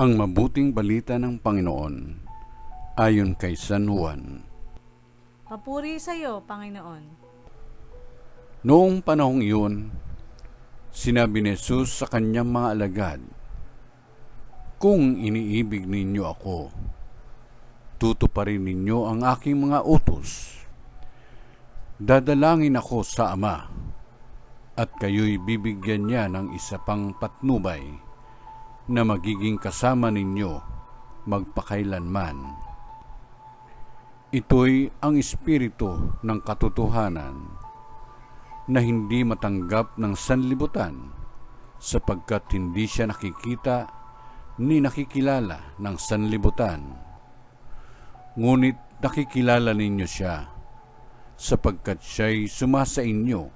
Ang mabuting balita ng Panginoon ayon kay San Juan. Papuri sa iyo, Panginoon. Noong panahong iyon, sinabi ni Jesus sa kanyang mga alagad, "Kung iniibig ninyo ako, tutuparin ninyo ang aking mga utos. Dadalangin ako sa Ama, at kayo'y bibigyan niya ng isa pang patnubay na magiging kasama ninyo magpakailanman. Ito'y ang Espiritu ng katotohanan na hindi matanggap ng sanlibutan sapagkat hindi siya nakikita ni nakikilala ng sanlibutan. Ngunit nakikilala ninyo siya sapagkat siya'y sumasa inyo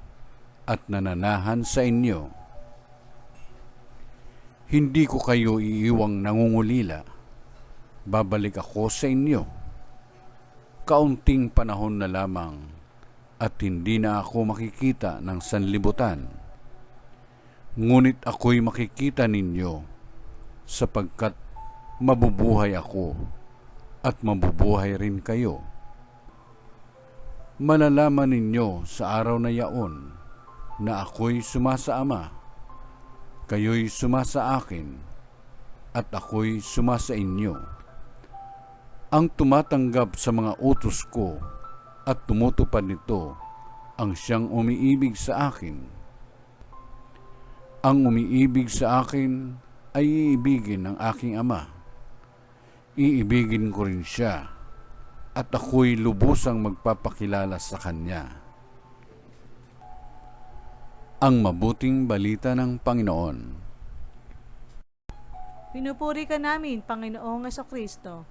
at nananahan sa inyo. Hindi ko kayo iiwang nangungulila. Babalik ako sa inyo. Kaunting panahon na lamang at hindi na ako makikita ng sanlibutan. Ngunit ako'y makikita ninyo sapagkat mabubuhay ako at mabubuhay rin kayo. Malalaman ninyo sa araw na yaon na ako'y sumasa Ama, kayo'y sumasa akin, at ako'y sumasa inyo. Ang tumatanggap sa mga utos ko at tumutupad nito ang siyang umiibig sa akin. Ang umiibig sa akin ay iibigin ng aking Ama. Iibigin ko rin siya, at ako'y lubusang magpapakilala sa kanya." Ang mabuting balita ng Panginoon. Pinupuri ka namin, Panginoong Jesucristo.